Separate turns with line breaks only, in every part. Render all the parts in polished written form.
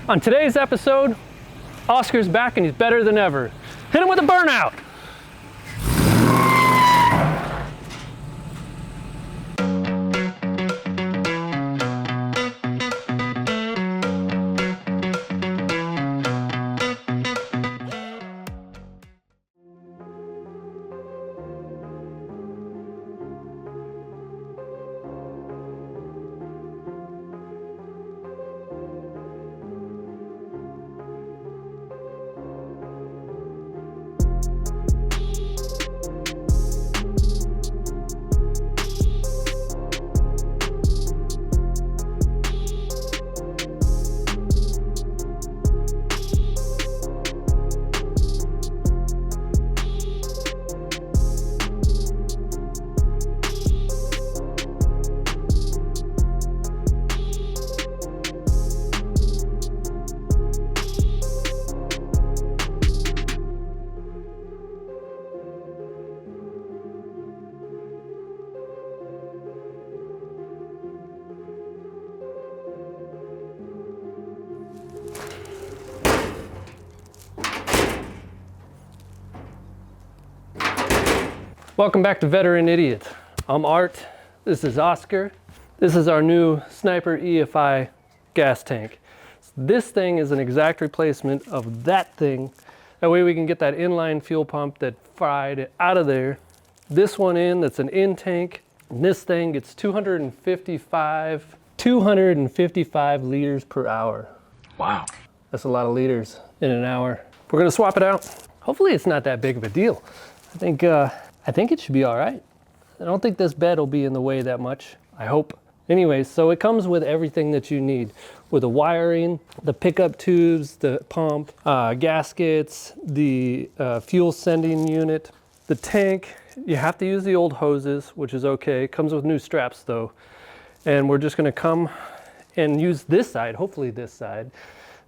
On today's episode, Oscar's back and he's better than ever. Hit him with a burnout! Welcome back to Veteran Idiot. I'm Art, this is Oscar. This is our new Sniper EFI gas tank. This thing is an exact replacement of that thing. That way we can get that inline fuel pump that fried out of there. This one in, that's an in tank. And this thing gets 255 liters per hour. Wow. That's a lot of liters in an hour. We're gonna swap it out. Hopefully it's not that big of a deal. I think it should be all right. I don't think this bed will be in the way that much, I hope. Anyways, so it comes with everything that you need. With the wiring, the pickup tubes, the pump, gaskets, the fuel sending unit, the tank. You have to use the old hoses, which is okay. It comes with new straps though. And we're just gonna come and use this side, hopefully this side,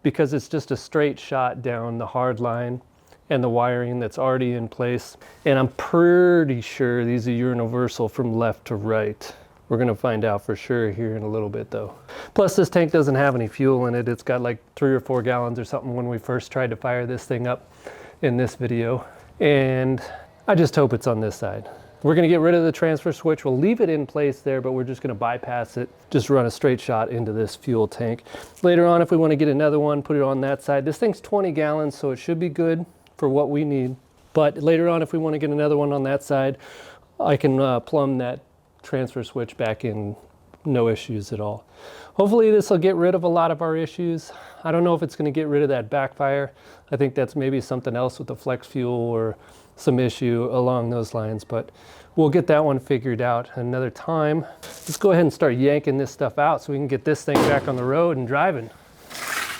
because it's just a straight shot down the hard line and the wiring that's already in place. And I'm pretty sure these are universal from left to right. We're gonna find out for sure here in a little bit though. Plus this tank doesn't have any fuel in it. It's got like 3 or 4 gallons or something when we first tried to fire this thing up in this video. And I just hope it's on this side. We're gonna get rid of the transfer switch. We'll leave it in place there, but we're just gonna bypass it, just run a straight shot into this fuel tank. Later on, if we wanna get another one, put it on that side. This thing's 20 gallons, so it should be good for what we need. But later on, if we want to get another one on that side, I can plumb that transfer switch back in, no issues at all. Hopefully this will get rid of a lot of our issues. I don't know if it's going to get rid of that backfire. I think that's maybe something else with the flex fuel or some issue along those lines, but we'll get that one figured out another time. Let's go ahead and start yanking this stuff out so we can get this thing back on the road and driving.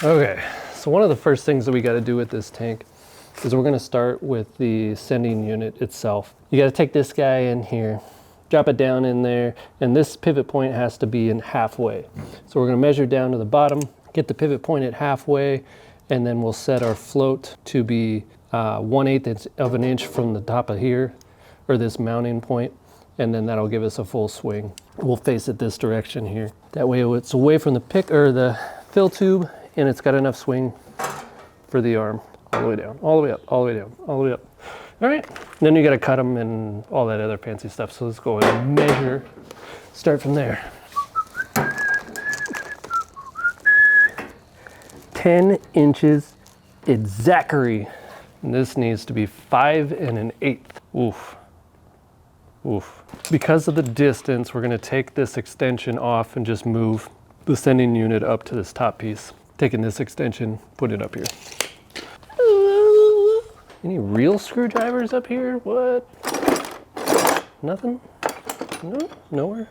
Okay, so one of the first things that we got to do with this tank is we're going to start with the sending unit itself. You got to take this guy in here, drop it down in there, and this pivot point has to be in halfway. So we're going to measure down to the bottom, get the pivot point at halfway, and then we'll set our float to be 1/8 of an inch from the top of here, or this mounting point, and then that'll give us a full swing. We'll face it this direction here. That way it's away from the pick or the fill tube, and it's got enough swing for the arm. All the way down, all the way up, all the way down, all the way up. All right, then you gotta cut them and all that other fancy stuff. So let's go and measure, start from there. 10 inches exactly. And this needs to be 5 1/8. Oof, oof. Because of the distance, we're gonna take this extension off and just move the sending unit up to this top piece. Taking this extension, put it up here. Any real screwdrivers up here? What? Nothing? No, nowhere?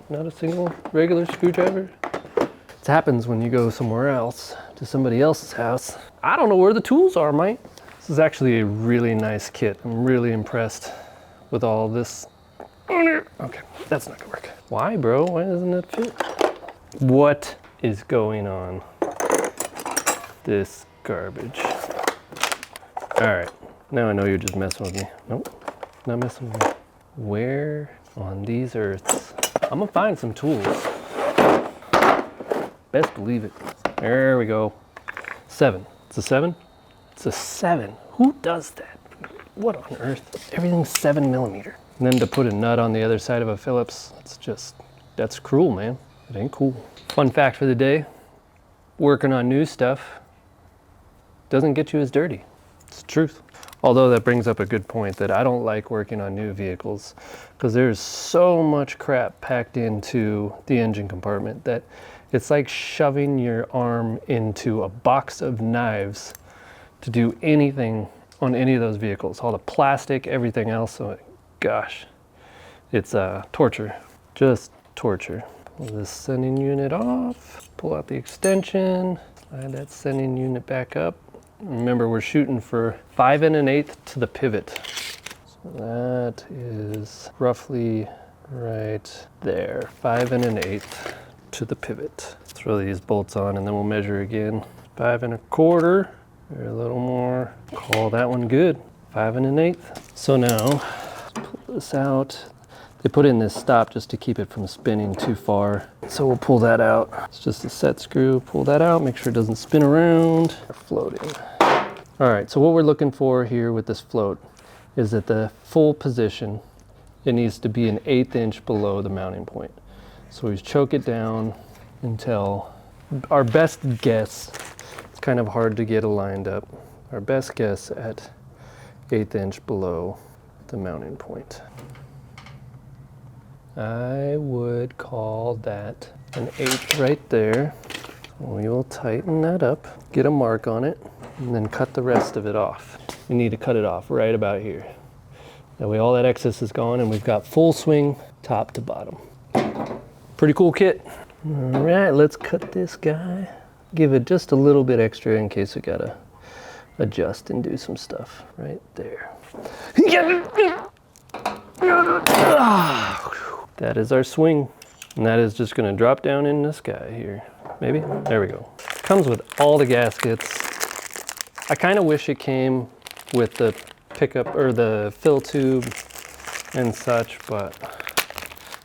Not a single regular screwdriver? It happens when you go somewhere else, to somebody else's house. I don't know where the tools are, mate. This is actually a really nice kit. I'm really impressed with all of this. Okay, that's not gonna work. Why, bro? Why doesn't it fit? What is going on? This garbage. All right, now I know you're just messing with me. Nope, not messing with me. Where on these earths? I'm gonna find some tools. Best believe it. There we go. 7. It's a 7? It's a 7. Who does that? What on earth? Everything's 7mm. And then to put a nut on the other side of a Phillips, that's cruel, man. It ain't cool. Fun fact for the day, working on new stuff doesn't get you as dirty. It's the truth. Although that brings up a good point that I don't like working on new vehicles because there's so much crap packed into the engine compartment that it's like shoving your arm into a box of knives to do anything on any of those vehicles. All the plastic, everything else. So gosh, it's torture, just torture. Pull this sending unit off, pull out the extension, slide that sending unit back up. Remember, we're shooting for 5 1/8 to the pivot. So that is roughly right there, 5 1/8 to the pivot. Throw these bolts on and then we'll measure again. 5 1/4, or a little more. Call that one good, 5 1/8. So now, let's pull this out. They put in this stop just to keep it from spinning too far. So we'll pull that out. It's just a set screw. Pull that out, make sure it doesn't spin around. We're floating. All right, so what we're looking for here with this float is that the full position, it needs to be an 1/8 inch below the mounting point. So we choke it down until our best guess, it's kind of hard to get it lined up. Our best guess at 1/8 inch below the mounting point. I would call that an 1/8 right there. We will tighten that up, get a mark on it, and then cut the rest of it off. We need to cut it off right about here. That way all that excess is gone and we've got full swing top to bottom. Pretty cool kit. All right, let's cut this guy. Give it just a little bit extra in case we gotta adjust and do some stuff right there. That is our swing. And that is just gonna drop down in the sky here. Maybe, there we go. Comes with all the gaskets. I kind of wish it came with the pickup or the fill tube and such, but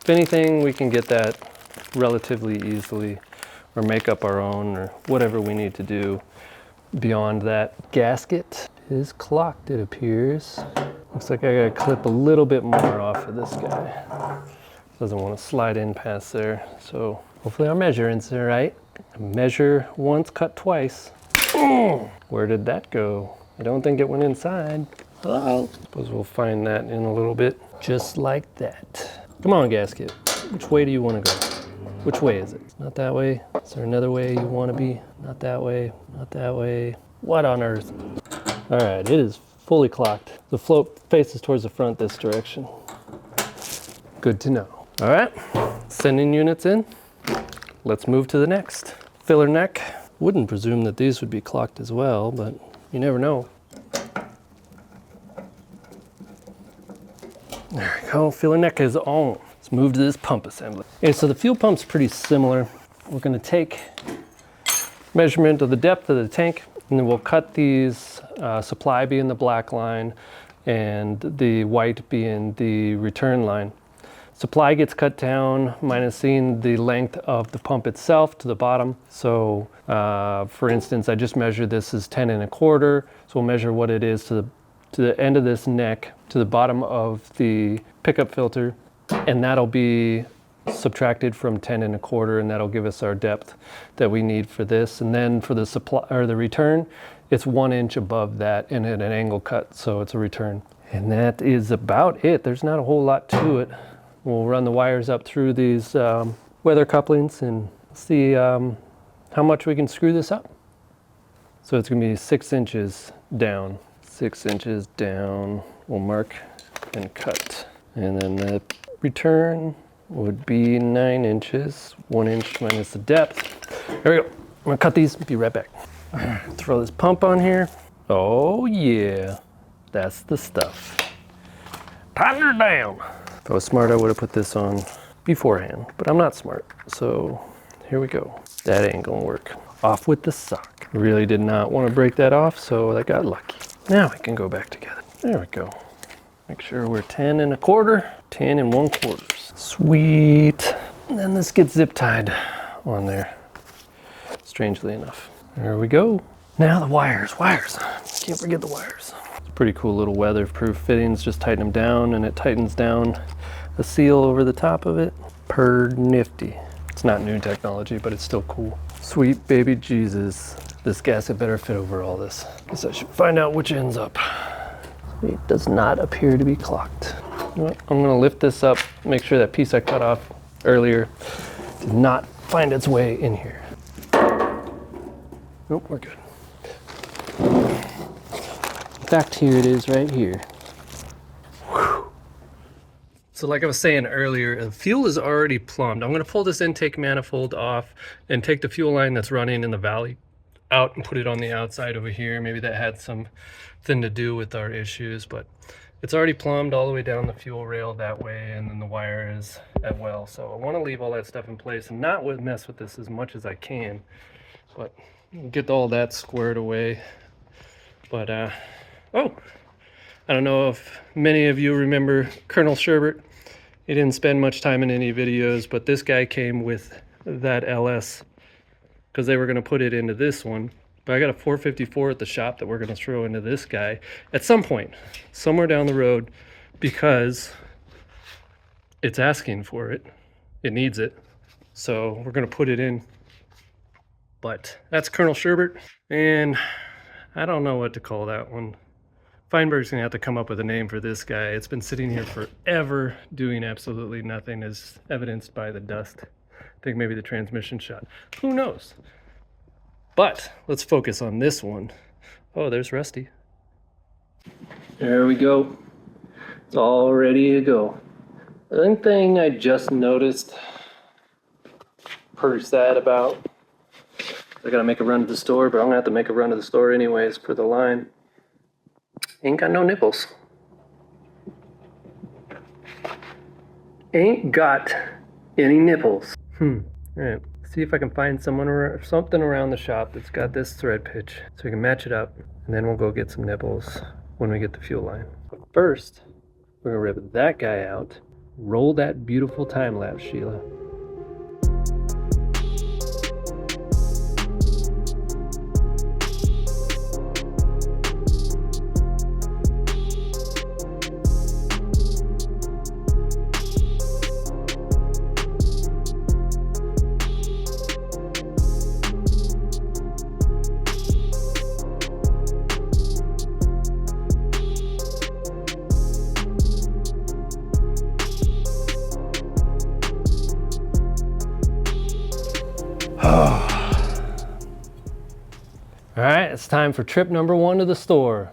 if anything, we can get that relatively easily or make up our own or whatever we need to do beyond that. Gasket is clocked, it appears. Looks like I gotta clip a little bit more off of this guy. Doesn't want to slide in past there, so hopefully our measuring's all right. Measure once, cut twice. Where did that go? I don't think it went inside. Uh-oh. Suppose we'll find that in a little bit. Just like that. Come on, gasket. Which way do you want to go? Which way is it? Not that way. Is there another way you want to be? Not that way. Not that way. What on earth? All right, it is fully clocked. The float faces towards the front this direction. Good to know. All right, sending units in. Let's move to the next. Filler neck. Wouldn't presume that these would be clocked as well, but you never know. There we go, filler neck is on. Let's move to this pump assembly. Okay, so the fuel pump's pretty similar. We're gonna take measurement of the depth of the tank, and then we'll cut these, supply being the black line, and the white being the return line. Supply gets cut down, minusing the length of the pump itself to the bottom. So for instance, I just measured this as 10 1/4. So we'll measure what it is to the end of this neck, to the bottom of the pickup filter. And that'll be subtracted from 10 1/4, and that'll give us our depth that we need for this. And then for the supply or the return, it's 1 inch above that and at an angle cut. So it's a return. And that is about it. There's not a whole lot to it. We'll run the wires up through these weather couplings and see how much we can screw this up. So it's gonna be 6 inches down. 6 inches down, we'll mark and cut. And then the return would be 9 inches, 1 inch minus the depth. There we go, I'm gonna cut these, be right back. Throw this pump on here. Oh yeah, that's the stuff. Tighten her down. If I was smart, I would have put this on beforehand, but I'm not smart. So here we go. That ain't gonna work. Off with the sock. Really did not want to break that off, so I got lucky. Now we can go back together. There we go. Make sure we're 10 1/4, 10 1/4. Sweet. And then this gets zip tied on there, strangely enough. There we go. Now the wires. Can't forget the wires. It's pretty cool little weatherproof fittings. Just tighten them down and it tightens down a seal over the top of it. Per nifty. It's not new technology, but it's still cool. Sweet baby Jesus. This gasket better fit over all this. Guess I should find out which ends up. It does not appear to be clocked. You know what? I'm gonna lift this up, make sure that piece I cut off earlier did not find its way in here. Nope, we're good. In fact, here it is right here. Whew. So like I was saying earlier, the fuel is already plumbed. I'm gonna pull this intake manifold off and take the fuel line that's running in the valley out and put it on the outside over here. Maybe that had something to do with our issues, but it's already plumbed all the way down the fuel rail that way, and then the wire is as well. So I want to leave all that stuff in place and not mess with this as much as I can, but get all that squared away. But oh, I don't know if many of you remember Colonel Sherbert. He didn't spend much time in any videos, but this guy came with that LS because they were going to put it into this one. But I got a 454 at the shop that we're going to throw into this guy at some point, somewhere down the road, because it's asking for it. It needs it. So we're going to put it in. But that's Colonel Sherbert, and I don't know what to call that one. Feinberg's going to have to come up with a name for this guy. It's been sitting here forever doing absolutely nothing, as evidenced by the dust. I think maybe the transmission shot. Who knows? But let's focus on this one. Oh, there's Rusty. There we go. It's all ready to go. One thing I just noticed, pretty sad about, I gotta make a run to the store, but I'm gonna have to make a run to the store anyways for the line. Ain't got no nipples. Ain't got any nipples. All right, see if I can find someone or something around the shop that's got this thread pitch so we can match it up, and then we'll go get some nipples when we get the fuel line. But first, we're gonna rip that guy out, roll that beautiful time lapse, Sheila. All right, it's time for trip number 1 to the store.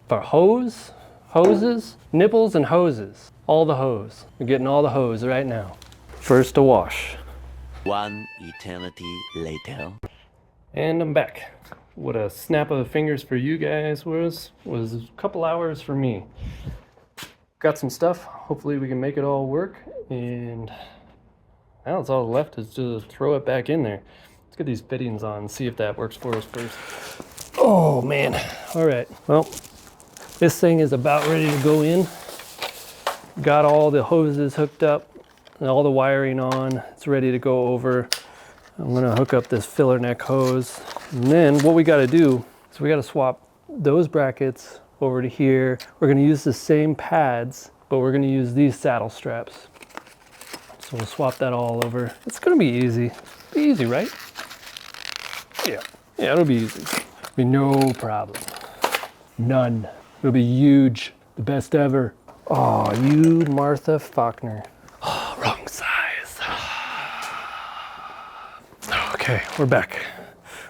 For hoses, nipples and hoses. All the hose. We're getting all the hose right now. First to wash.
One eternity later.
And I'm back. What a snap of the fingers for you guys was a couple hours for me. Got some stuff. Hopefully we can make it all work. And now it's all left is to throw it back in there. Let's get these fittings on and see if that works for us first. Oh man. All right. Well, this thing is about ready to go in. Got all the hoses hooked up and all the wiring on. It's ready to go over. I'm gonna hook up this filler neck hose. And then what we gotta do is we gotta swap those brackets over to here. We're gonna use the same pads, but we're gonna use these saddle straps. So we'll swap that all over. It's gonna be easy. Be easy, right? Yeah, it'll be easy. It'll be no problem. None. It'll be huge. The best ever. Oh, you Martha Faulkner. Oh, wrong size. Okay, we're back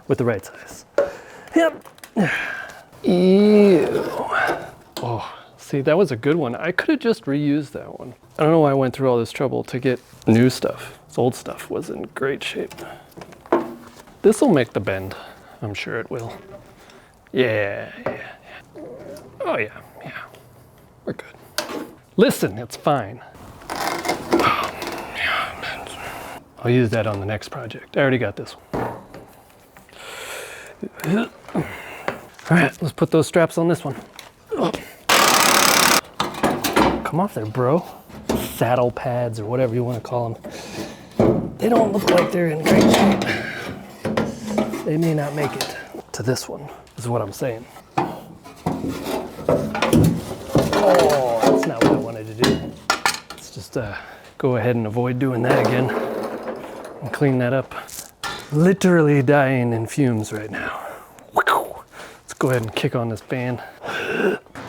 with the right size. Yep. Ew. Oh, see, that was a good one. I could have just reused that one. I don't know why I went through all this trouble to get new stuff. This old stuff was in great shape. This will make the bend. I'm sure it will. Yeah. Oh yeah. We're good. Listen, it's fine. I'll use that on the next project. I already got this one. All right, let's put those straps on this one. Come off there, bro. Saddle pads or whatever you want to call them. They don't look like they're in great shape. They may not make it. to this one, is what I'm saying. Oh, that's not what I wanted to do. Let's just go ahead and avoid doing that again and clean that up. Literally dying in fumes right now. Let's go ahead and kick on this fan.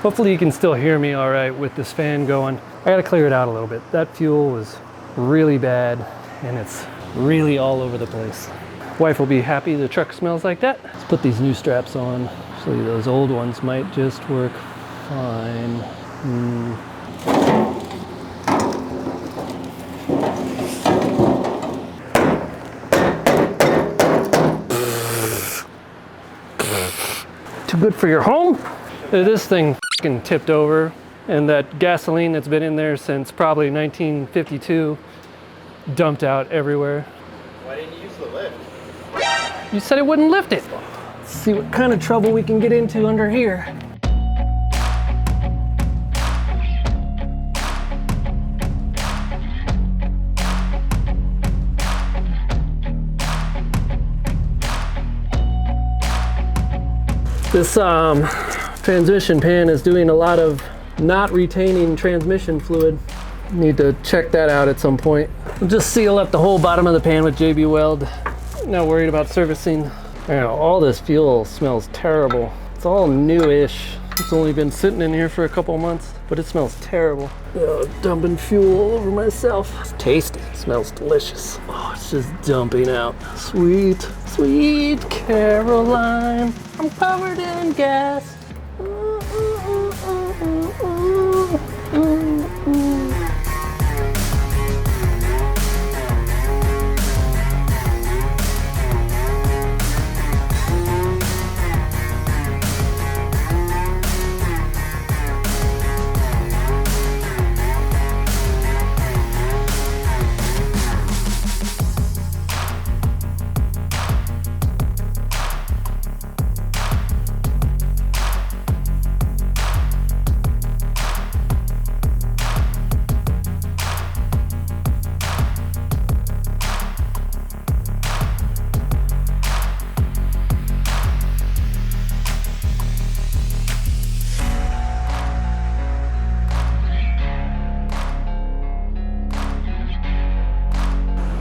Hopefully you can still hear me all right with this fan going. I gotta clear it out a little bit. That fuel was really bad and it's really all over the place. Wife will be happy the truck smells like that. Let's put these new straps on. Actually, those old ones might just work fine. Too good for your home? This thing f***ing tipped over, and that gasoline that's been in there since probably 1952 dumped out everywhere.
Why didn't you use the lift?
You said it wouldn't lift it. Let's see what kind of trouble we can get into under here. This transmission pan is doing a lot of not retaining transmission fluid. Need to check that out at some point. We'll just seal up the whole bottom of the pan with JB Weld. Not worried about servicing. You know, all this fuel smells terrible. It's all new-ish. It's only been sitting in here for a couple months, but it smells terrible. Dumping fuel all over myself. It's tasty. It smells delicious. Oh, it's just dumping out. Sweet, sweet Caroline. I'm covered in gas.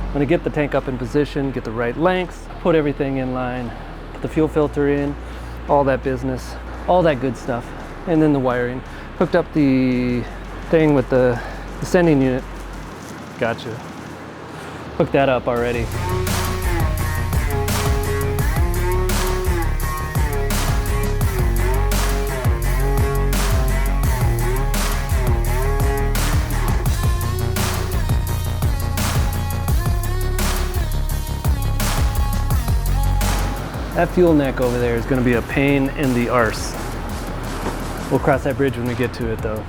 I'm gonna get the tank up in position, get the right length, put everything in line, put the fuel filter in, all that business, all that good stuff. And then the wiring. Hooked up the thing with the sending unit. Gotcha. Hooked that up already. That fuel neck over there is going to be a pain in the arse. We'll cross that bridge when we get to it though.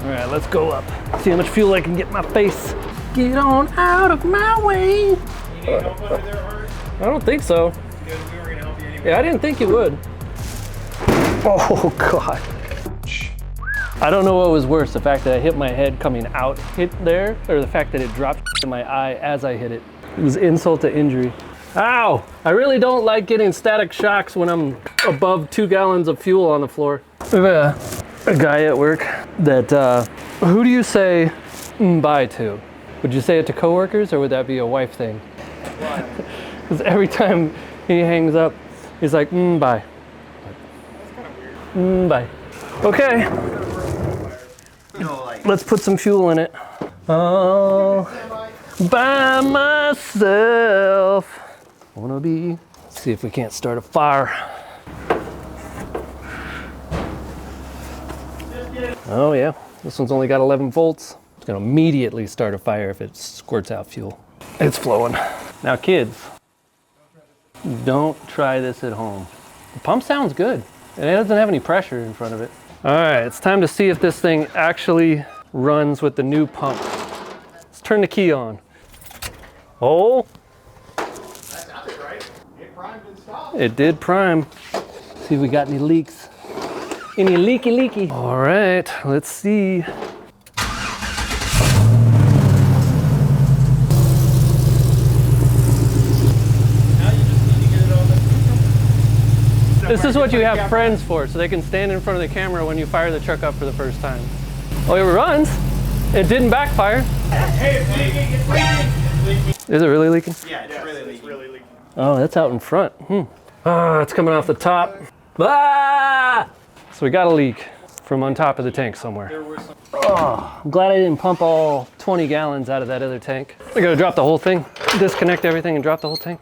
All right, let's go up. See how much fuel I can get in my face. Get on out of my way.
You need help under there, Art?
I don't think so.
Because we were going to help you anyway.
Yeah, I didn't think you would. Oh God. I don't know what was worse, the fact that I hit my head coming out hit there, or the fact that it dropped in my eye as I hit it. It was insult to injury. Ow! I really don't like getting static shocks when I'm above 2 gallons of fuel on the floor. We have a guy at work that, who do you say bye to? Would you say it to coworkers or would that be a wife thing?
Why?
Because every time he hangs up, he's like, bye.
That's kind of weird.
Bye. Okay,
No, like,
let's put some fuel in it. Oh, by myself. Wanna be. Let's see if we can't start a fire. Oh yeah, this one's only got 11 volts. It's gonna immediately start a fire if it squirts out fuel. It's flowing. Now kids, don't try this at home. The pump sounds good and it doesn't have any pressure in front of it. All right, it's time to see if this thing actually runs with the new pump. Let's turn the key on. Oh.
that sounded right. It primed and stopped.
It did prime. See if we got any leaks. Any leaky. All right, let's see.
Now you just need to get it on the... So
This is what you have friends for, so they can stand in front of the camera when you fire the truck up for the first time. Oh, it runs. It didn't backfire.
Hey, it's leaking, it's leaking. It's leaking.
Is it really leaking?
Yeah, it's really leaking.
Oh, that's out in front. Ah, it's coming off the top. Ah! So we got a leak from on top of the tank somewhere. Oh, I'm glad I didn't pump all 20 gallons out of that other tank. I gotta drop the whole thing, disconnect everything and drop the whole tank.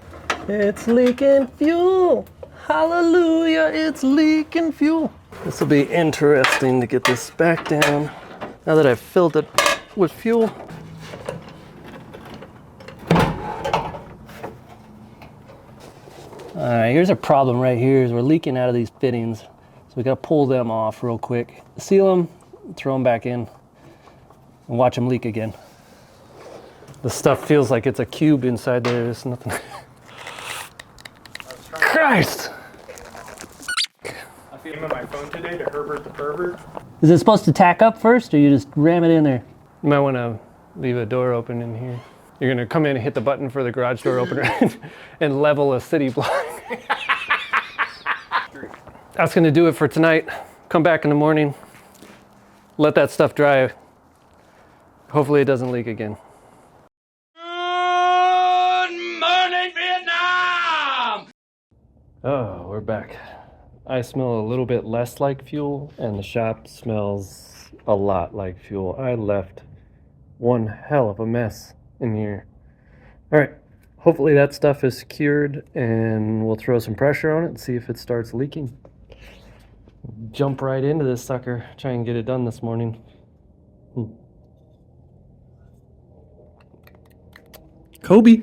It's leaking fuel. Hallelujah, it's leaking fuel. This will be interesting to get this back down now that I've filled it with fuel. All right, here's a problem right here is we're leaking out of these fittings. So we gotta pull them off real quick. Seal them, throw them back in, and watch them leak again. The stuff feels like it's a cube inside there. There's nothing. Christ!
I filmed my phone today to Herbert the Pervert.
Is it supposed to tack up first, or you just ram it in there? You might wanna leave a door open in here. You're gonna come in and hit the button for the garage door opener and level a city block. That's gonna do it for tonight. Come back in the morning, let that stuff dry. Hopefully it doesn't leak again.
Good morning, Vietnam!
Oh, we're back. I smell a little bit less like fuel and the shop smells a lot like fuel. I left one hell of a mess in here. All right, hopefully that stuff is secured and we'll throw some pressure on it and see if it starts leaking. Jump right into this sucker, try and get it done this morning. Kobe.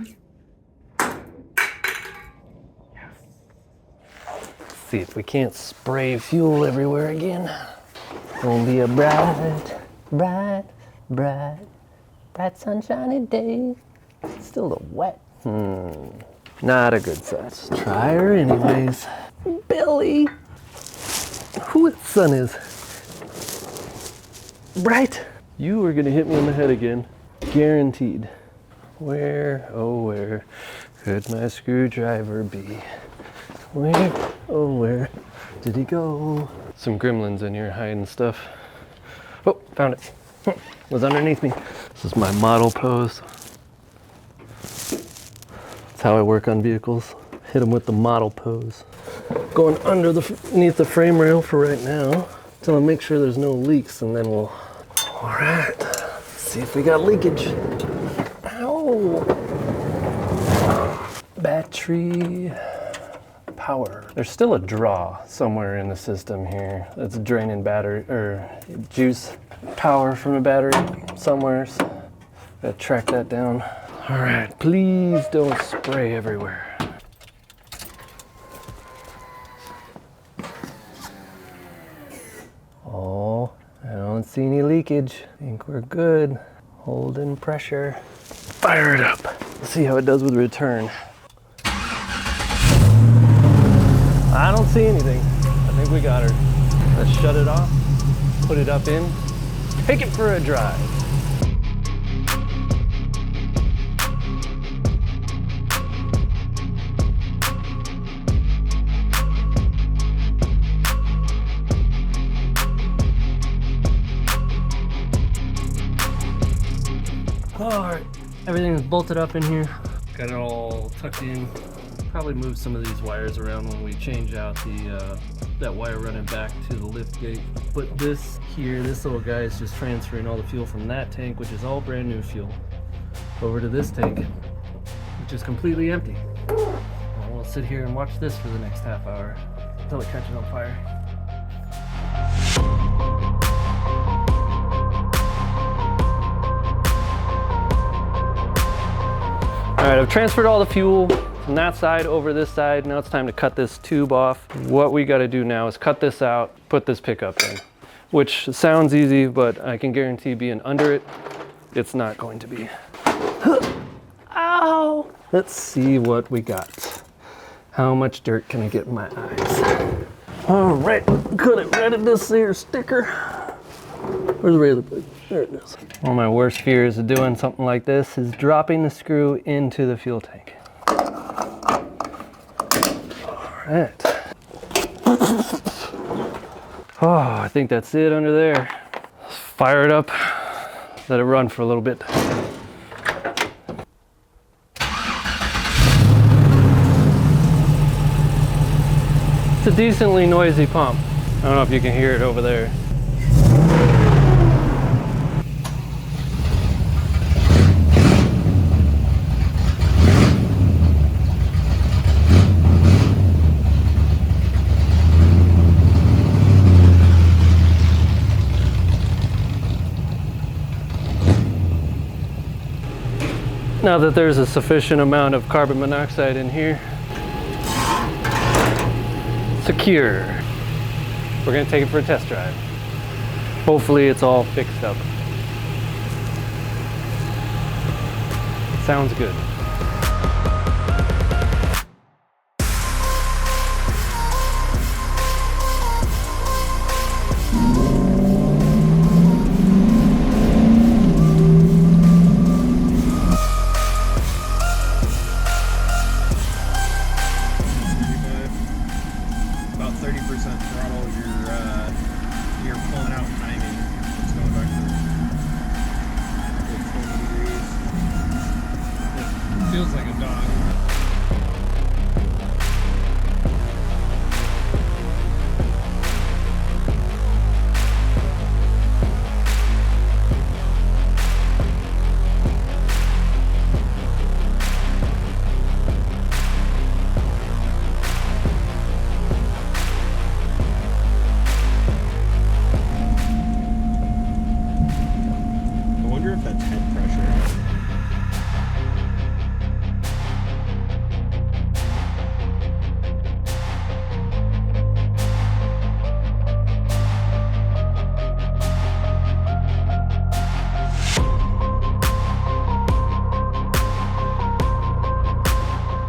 Let's see if we can't spray fuel everywhere again. Gonna be a bright, bright, bright, bright sunshiny day. It's still a little wet. Not a good size. Try her anyways. Billy. Who its son is? Bright. You are gonna hit me in the head again. Guaranteed. Where, oh where could my screwdriver be? Where, oh where did he go? Some gremlins in here hiding stuff. Oh, found it. Was underneath me. This is my model pose. That's how I work on vehicles. Hit them with the model pose. Going underneath the frame rail for right now until I make sure there's no leaks, and then we'll. All right, see if we got leakage. Ow! Battery power. There's still a draw somewhere in the system here that's draining battery or juice power from the battery somewhere. So gotta track that down. All right, please don't spray everywhere. Oh, I don't see any leakage. I think we're good. Holding pressure. Fire it up. Let's see how it does with return. I don't see anything. I think we got her. Let's shut it off, put it up in, take it for a drive. All right, everything's bolted up in here. Got it all tucked in. Probably move some of these wires around when we change out the that wire running back to the lift gate. But this here, this little guy is just transferring all the fuel from that tank, which is all brand new fuel, over to this tank, which is completely empty. And we'll sit here and watch this for the next half hour until it catches on fire. All right, I've transferred all the fuel from that side over this side. Now it's time to cut this tube off. What we got to do now is cut this out, put this pickup in, which sounds easy, but I can guarantee being under it, it's not going to be. Ow! Let's see what we got. How much dirt can I get in my eyes? All right, cut it right at this here sticker. Where's the razor blade? There it is. One of my worst fears of doing something like this is dropping the screw into the fuel tank. All right. Oh, I think that's it under there. Fire it up, let it run for a little bit. It's a decently noisy pump. I don't know if you can hear it over there. Now that there's a sufficient amount of carbon monoxide in here, secure. We're gonna take it for a test drive. Hopefully it's all fixed up. Sounds good.
About 30% throttle, you're pulling out timing. It's going back to 20 degrees. It feels like a dog. I wonder if that's head pressure.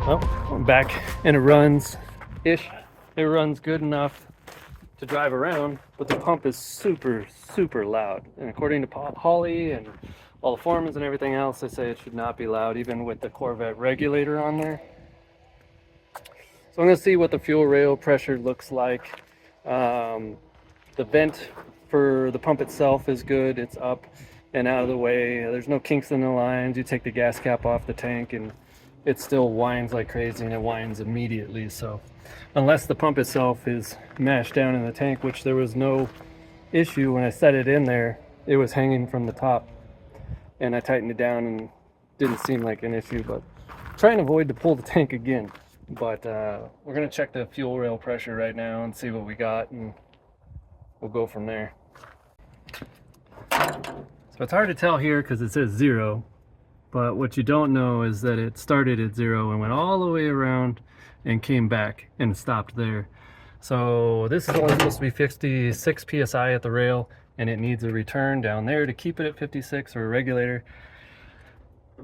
Well, I'm back and it runs-ish. It runs good enough to drive around, but the pump is super, super loud. And according to Holley and all the forums and everything else, they say it should not be loud, even with the Corvette regulator on there. So I'm gonna see what the fuel rail pressure looks like. The vent for the pump itself is good. It's up and out of the way. There's no kinks in the lines. You take the gas cap off the tank and it still whines like crazy, and it whines immediately. So unless the pump itself is mashed down in the tank, which there was no issue when I set it in there, it was hanging from the top and I tightened it down and didn't seem like an issue. But try and avoid to pull the tank again. But we're gonna check the fuel rail pressure right now and see what we got, and we'll go from there. So it's hard to tell here because it says 0, but what you don't know is that it started at 0 and went all the way around and came back and stopped there. So this is only supposed to be 56 psi at the rail, and it needs a return down there to keep it at 56, or a regulator.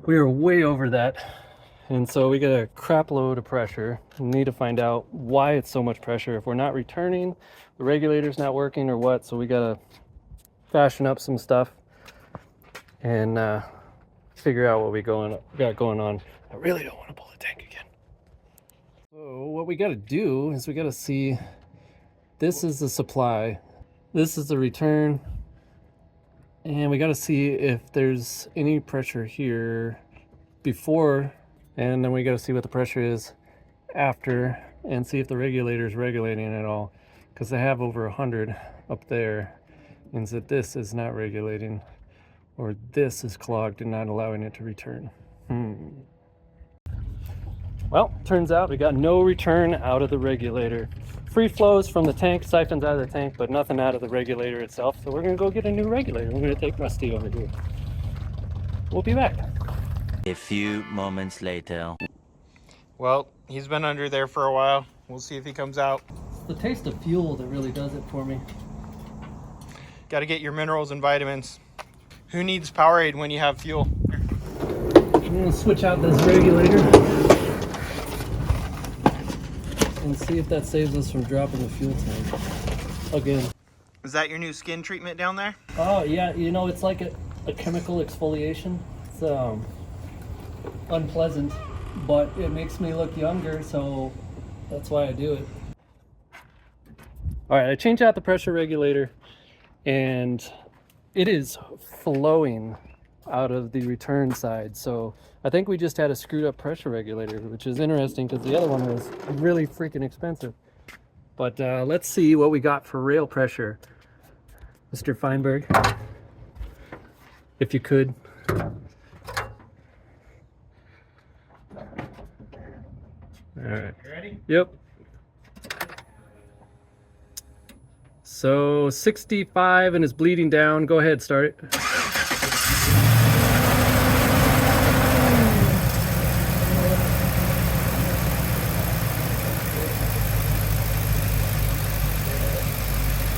We are way over that, and so we get a crap load of pressure. We need to find out why it's so much pressure. If we're not returning, the regulator's not working, or what. So we gotta fashion up some stuff and figure out what we got going on. I really don't want to pull the tank again. So what we got to do is we got to see, this is the supply, this is the return, and we got to see if there's any pressure here before, and then we got to see what the pressure is after, and see if the regulator is regulating at all, because they have over 100 up there. Means that this is not regulating, or this is clogged and not allowing it to return. Well, turns out we got no return out of the regulator. Free flows from the tank, siphons out of the tank, but nothing out of the regulator itself. So we're gonna go get a new regulator. We're gonna take Rusty over here. We'll be back.
A few moments later.
Well, he's been under there for a while. We'll see if he comes out.
It's the taste of fuel that really does it for me.
Got to get your minerals and vitamins. Who needs Powerade when you have fuel?
I'm gonna switch out this regulator and see if that saves us from dropping the fuel tank again.
Is that your new skin treatment down there?
Oh yeah, you know, it's like a chemical exfoliation. It's unpleasant, but it makes me look younger, so that's why I do it. All right, I changed out the pressure regulator and it is flowing out of the return side. So I think we just had a screwed up pressure regulator, which is interesting because the other one was really freaking expensive. But let's see what we got for rail pressure. Mr. Feinberg, if you could. All right.
You ready?
Yep. So 65 and it's bleeding down. Go ahead, start it.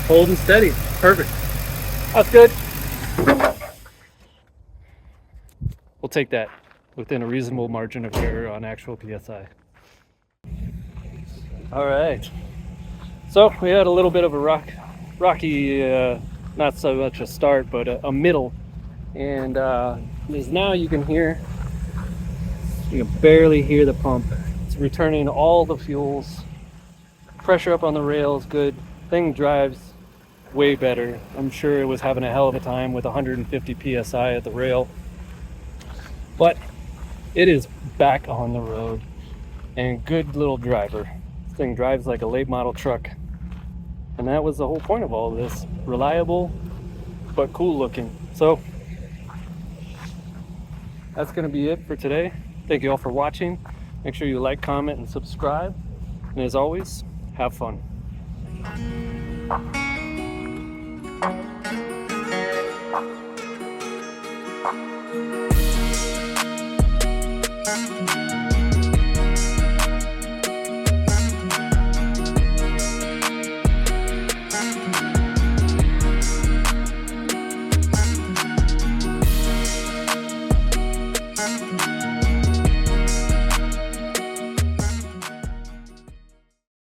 Holding steady. Perfect. That's good. We'll take that within a reasonable margin of error on actual PSI. All right. So we had a little bit of a rocky, not so much a start, but a middle. And as now you can barely hear the pump. It's returning all the fuels. Pressure up on the rail is good. Thing drives way better. I'm sure it was having a hell of a time with 150 PSI at the rail. But it is back on the road and good little driver. This thing drives like a late model truck. And that was the whole point of all of this. Reliable, but cool looking. So that's gonna be it for today. Thank you all for watching. Make sure you like, comment, and subscribe. And as always, have fun.
Thank you.